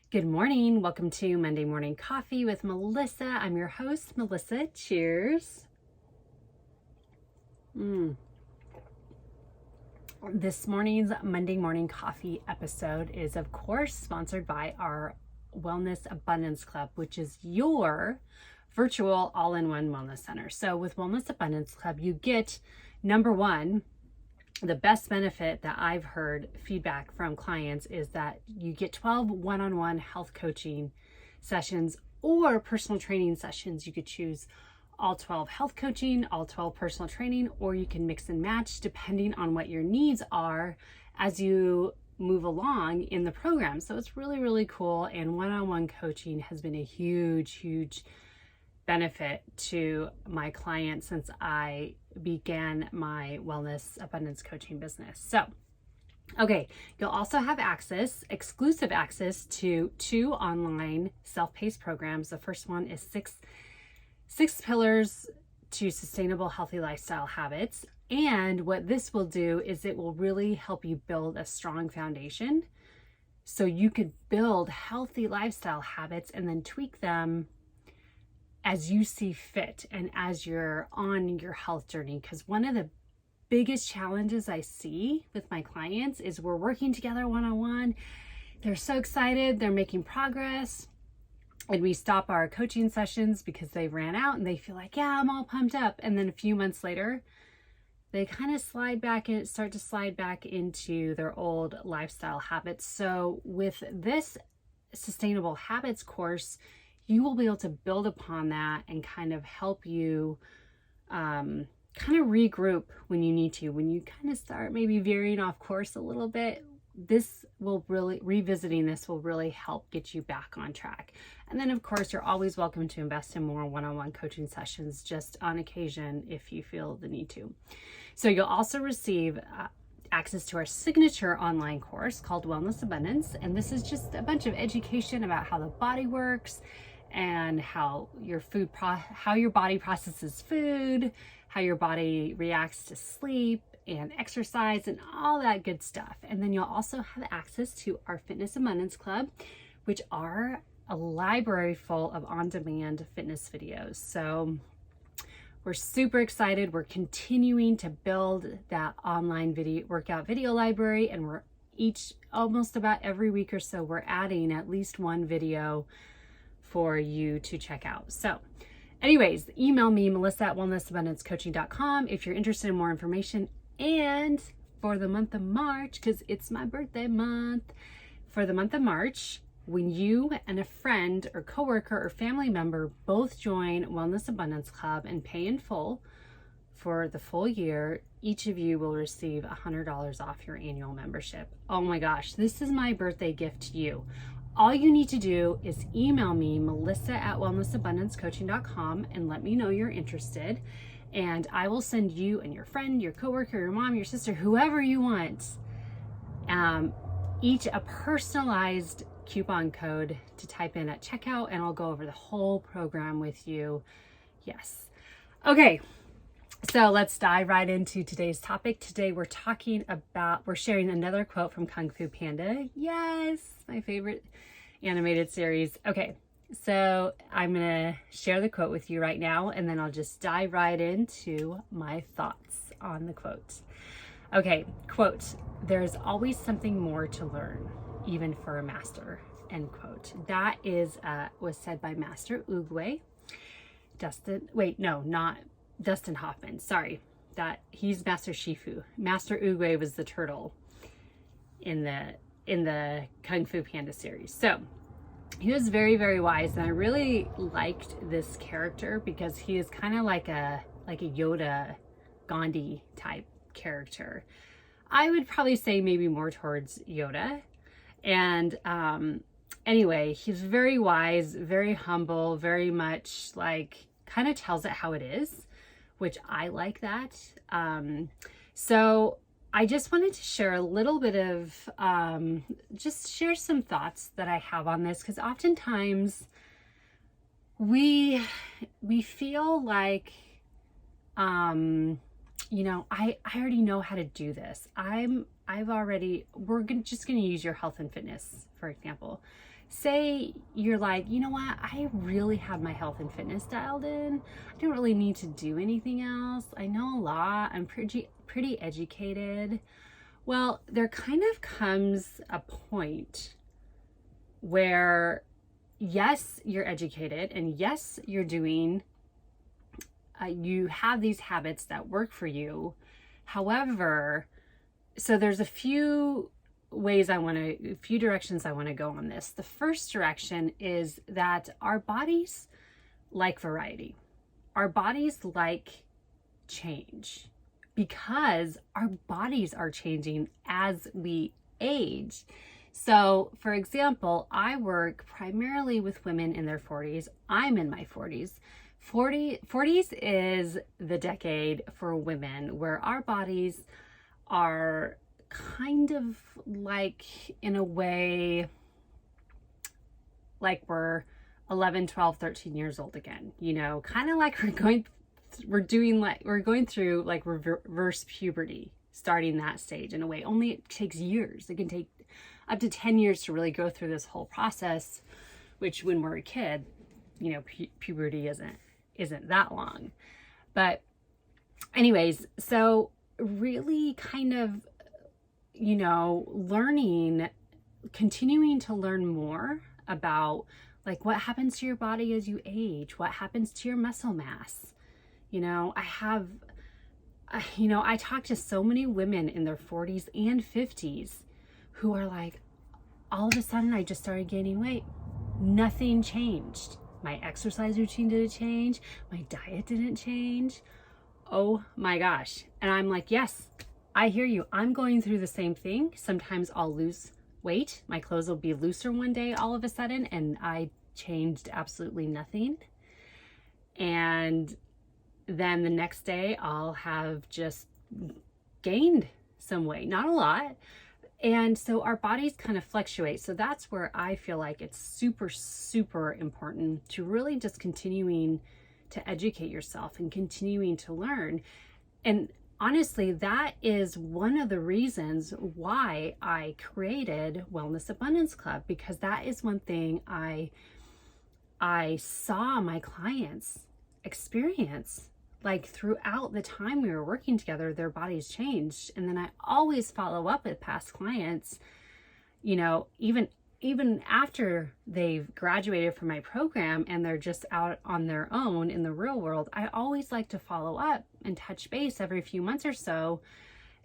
Good morning. Welcome to Monday Morning Coffee with Melissa. I'm your host, Melissa. Cheers. This morning's Monday Morning Coffee episode is, of course, sponsored by our Wellness Abundance Club, which is your virtual all-in-one wellness center. So with Wellness Abundance Club, you get, number one, the best benefit that I've heard feedback from clients is that you get 12 one-on-one health coaching sessions or personal training sessions. You could choose all 12 health coaching, all 12 personal training, or you can mix and match depending on what your needs are as you move along in the program. So it's really, really cool. And one-on-one coaching has been a huge benefit to my clients since I began my wellness abundance coaching business. So, okay, you'll also have exclusive access to 2 online self-paced programs. The first one is six pillars to sustainable healthy lifestyle habits. And what this will do is it will really help you build a strong foundation so you could build healthy lifestyle habits and then tweak them as you see fit and as you're on your health journey. Because one of the biggest challenges I see with my clients is we're working together one-on-one. They're so excited, they're making progress, and we stop our coaching sessions because they ran out and they feel like, yeah, I'm all pumped up. And then a few months later, they kind of start to slide back into their old lifestyle habits. So with this sustainable habits course, you will be able to build upon that and kind of help you kind of regroup when you need to. When you kind of start maybe veering off course a little bit, revisiting this will really help get you back on track. And then of course, you're always welcome to invest in more one-on-one coaching sessions just on occasion if you feel the need to. So you'll also receive access to our signature online course called Wellness Abundance. And this is just a bunch of education about how the body works and how your body processes food, how your body reacts to sleep and exercise and all that good stuff. And then you'll also have access to our Fitness Abundance Club, which are a library full of on-demand fitness videos. So we're super excited. We're continuing to build that online workout video library, and we're almost about every week or so, we're adding at least one video for you to check out. So anyways, email me, melissa@wellnessabundancecoaching.com if you're interested in more information. And for the month of March, because it's my birthday month, for the month of March, when you and a friend or coworker or family member both join Wellness Abundance Club and pay in full for the full year, each of you will receive $100 off your annual membership. Oh my gosh, this is my birthday gift to you. All you need to do is email me, melissa@wellnessabundancecoaching.com, and let me know you're interested. And I will send you and your friend, your coworker, your mom, your sister, whoever you want, each a personalized coupon code to type in at checkout, and I'll go over the whole program with you. Yes. Okay. So let's dive right into today's topic. Today we're sharing another quote from Kung Fu Panda. Yes, my favorite animated series. Okay, so I'm gonna share the quote with you right now, and then I'll just dive right into my thoughts on the quote. Okay, quote, "There's always something more to learn, even for a master," end quote. That was said by Master Oogway. Dustin Hoffman, sorry, that he's Master Shifu. Master Oogway was the turtle in the Kung Fu Panda series. So he was very, very wise, and I really liked this character because he is kind of like a Yoda, Gandhi type character. I would probably say maybe more towards Yoda. And anyway, he's very wise, very humble, very much kind of tells it how it is, which I like that. So I just wanted to share a little bit of, just share some thoughts that I have on this, because oftentimes we feel like, I already know how to do this. I'm just going to use your health and fitness, for example. Say you're like, you know what, I really have my health and fitness dialed in. I don't really need to do anything else. I know a lot. I'm pretty educated. Well, there kind of comes a point where, yes, you're educated, and yes, you're doing, you have these habits that work for you. However, so there's a few directions I want to go on this. The first direction is that our bodies like variety. Our bodies like change because our bodies are changing as we age. So, for example, I work primarily with women in their 40s. I'm in my 40s. 40s is the decade for women where our bodies are kind of like, in a way, like we're 11, 12, 13 years old again, you know, kind of like we're going through like reverse puberty, starting that stage in a way. Only it takes years. It can take up to 10 years to really go through this whole process, which when we're a kid, you know, puberty isn't that long. But anyways, so really kind of, you know, continuing to learn more about like what happens to your body as you age, what happens to your muscle mass. You know, I talk to so many women in their 40s and 50s who are like, all of a sudden I just started gaining weight. Nothing changed. My exercise routine didn't change. My diet didn't change. Oh my gosh. And I'm like, yes, I hear you. I'm going through the same thing. Sometimes I'll lose weight. My clothes will be looser one day all of a sudden, and I changed absolutely nothing. And then the next day I'll have just gained some weight, not a lot. And so our bodies kind of fluctuate. So that's where I feel like it's super, super important to really just continuing to educate yourself and continuing to learn. And honestly, that is one of the reasons why I created Wellness Abundance Club, because that is one thing I saw my clients experience. Like throughout the time we were working together, their bodies changed. And then I always follow up with past clients, you know, even after they've graduated from my program and they're just out on their own in the real world. I always like to follow up and touch base every few months or so.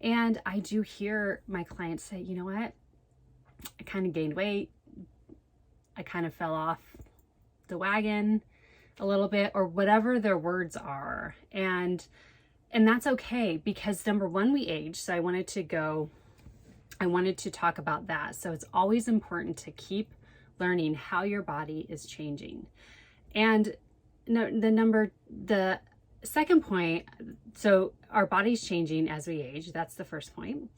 And I do hear my clients say, you know what, I kind of gained weight. I kind of fell off the wagon a little bit, or whatever their words are. And that's okay, because number one, we age. So I wanted to talk about that. So it's always important to keep learning how your body is changing. And the second point, so our body's changing as we age. That's the first point.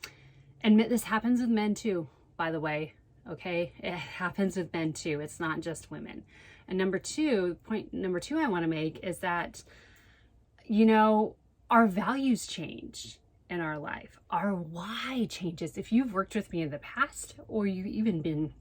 And this happens with men too, by the way. Okay. It happens with men too. It's not just women. And point number two I want to make is that, you know, our values change in our life. Our why changes. If you've worked with me in the past, or you've even been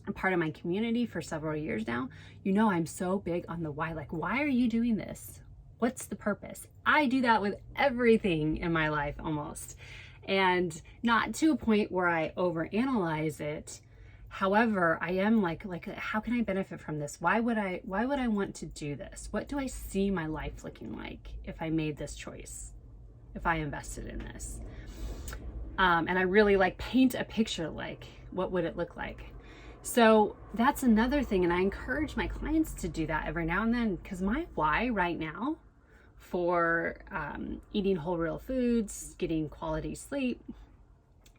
a part of my community for several years now, you know I'm so big on the why. Like, why are you doing this? What's the purpose? I do that with everything in my life almost. And not to a point where I overanalyze it. However, I am like, how can I benefit from this? Why would I want to do this? What do I see my life looking like if I made this choice? If I invested in this? And I really like paint a picture, like what would it look like? So that's another thing. And I encourage my clients to do that every now and then, because my why right now for eating whole real foods, getting quality sleep,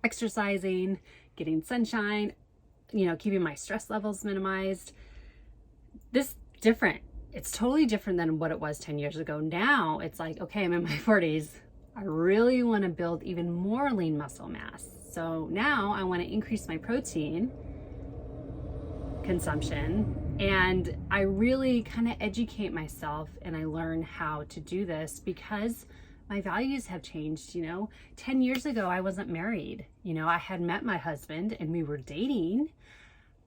exercising, getting sunshine, you know, keeping my stress levels minimized. This different. It's totally different than what it was 10 years ago. Now it's like, okay, I'm in my 40s. I really want to build even more lean muscle mass. So now I want to increase my protein consumption, and I really kind of educate myself and I learn how to do this, because my values have changed. 10 years ago, I wasn't married. I had met my husband and we were dating,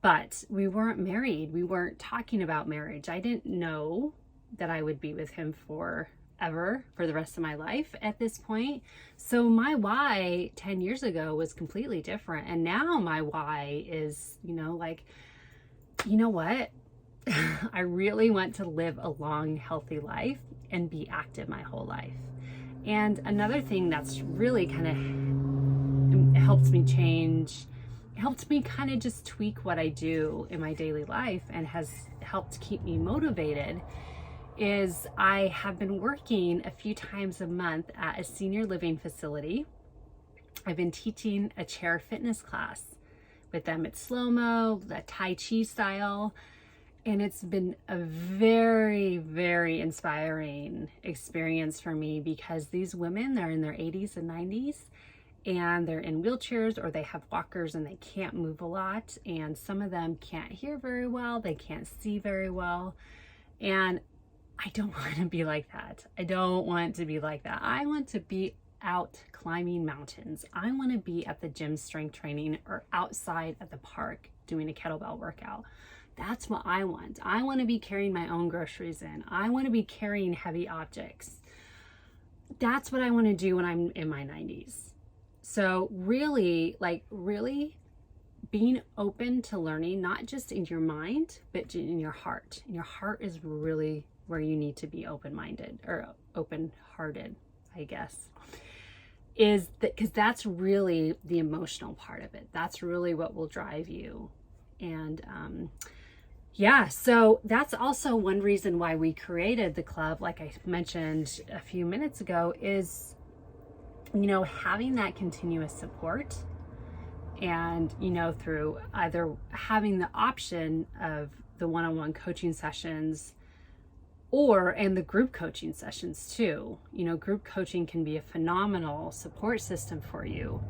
but we weren't married. We weren't talking about marriage. I didn't know that I would be with him forever, for the rest of my life at this point. So my why 10 years ago was completely different. And now my why is, like, you know what? I really want to live a long, healthy life and be active my whole life. And another thing that's really kind of helped me kind of just tweak what I do in my daily life and has helped keep me motivated is I have been working a few times a month at a senior living facility. I've been teaching a chair fitness class with them. It's slow-mo, the Tai Chi style. And it's been a very, very inspiring experience for me because these women, they're in their 80s and 90s and they're in wheelchairs or they have walkers and they can't move a lot. And some of them can't hear very well. They can't see very well. And I don't want to be like that. I don't want to be like that. I want to be out climbing mountains. I want to be at the gym strength training or outside at the park doing a kettlebell workout. That's what I want. I want to be carrying my own groceries in. I want to be carrying heavy objects. That's what I want to do when I'm in my 90s. So really being open to learning, not just in your mind, but in your heart. And your heart is really where you need to be open-minded or open-hearted, I guess. Is that because that's really the emotional part of it. That's really what will drive you. And yeah, so that's also one reason why we created the club, like I mentioned a few minutes ago, is, having that continuous support and, through either having the option of the one-on-one coaching sessions and the group coaching sessions too. Group coaching can be a phenomenal support system for you.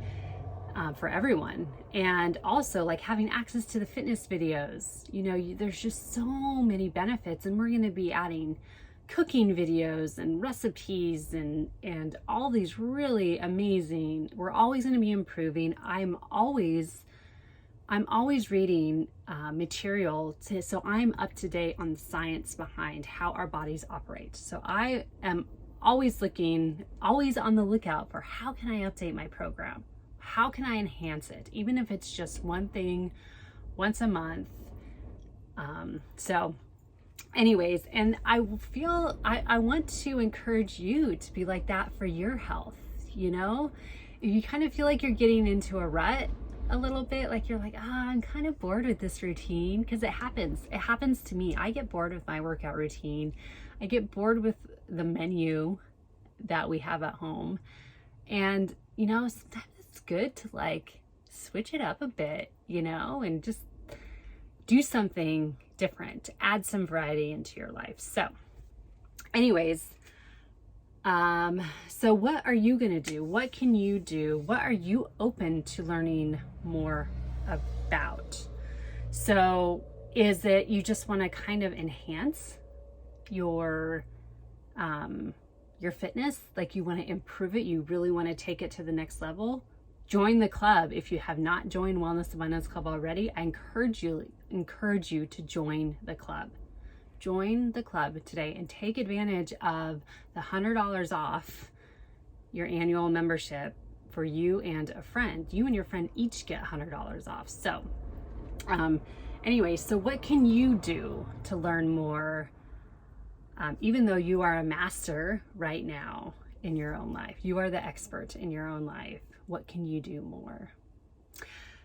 For everyone. And also like having access to the fitness videos, there's just so many benefits, and we're going to be adding cooking videos and recipes and all these really amazing, we're always going to be improving. I'm always reading material so I'm up to date on the science behind how our bodies operate. So I am always on the lookout for how can I update my program? How can I enhance it? Even if it's just one thing once a month. So anyways, and I feel I want to encourage you to be like that for your health. If you kind of feel like you're getting into a rut a little bit, like you're like, I'm kind of bored with this routine, because it happens to me. I get bored with my workout routine. I get bored with the menu that we have at home. And sometimes it's good to like switch it up a bit, and just do something different, add some variety into your life. So anyways, so what are you going to do? What can you do? What are you open to learning more about? So is it you just want to kind of enhance your fitness? Like you want to improve it? You really want to take it to the next level? Join the club. If you have not joined Wellness Abundance Club already, I encourage you to join the club. Join the club today and take advantage of the $100 off your annual membership for you and a friend. You and your friend each get $100 off. So anyway, so what can you do to learn more? Even though you are a master right now in your own life, you are the expert in your own life. What can you do more?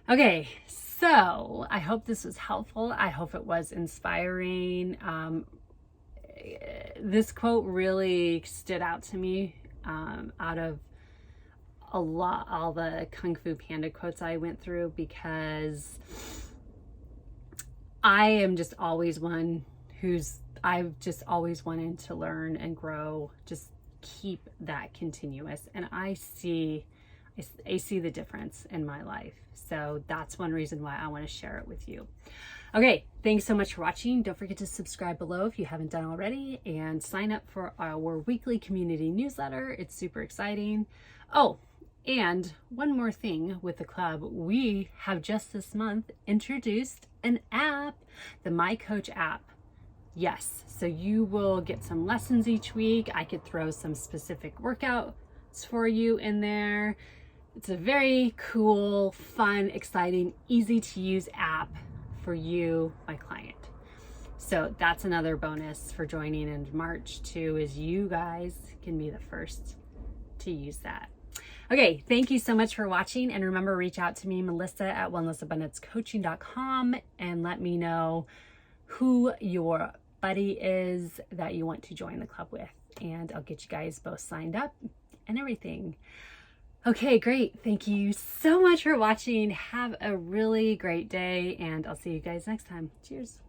Okay, so I hope this was helpful. I hope it was inspiring. This quote really stood out to me out of all the Kung Fu Panda quotes I went through, because I am just always one I've just always wanted to learn and grow, just keep that continuous. And I see I see the difference in my life. So that's one reason why I want to share it with you. Okay, thanks so much for watching. Don't forget to subscribe below if you haven't done already, and sign up for our weekly community newsletter. It's super exciting. Oh, and one more thing with the club, we have just this month introduced an app, the My Coach app. Yes, so you will get some lessons each week. I could throw some specific workouts for you in there. It's a very cool, fun, exciting, easy to use app for you, my client. So that's another bonus for joining in March too, is you guys can be the first to use that. Okay, thank you so much for watching, and remember, reach out to me, Melissa at wellnessabundancecoaching.com, and let me know who your buddy is that you want to join the club with, and I'll get you guys both signed up and everything. Okay, great. Thank you so much for watching. Have a really great day, and I'll see you guys next time. Cheers.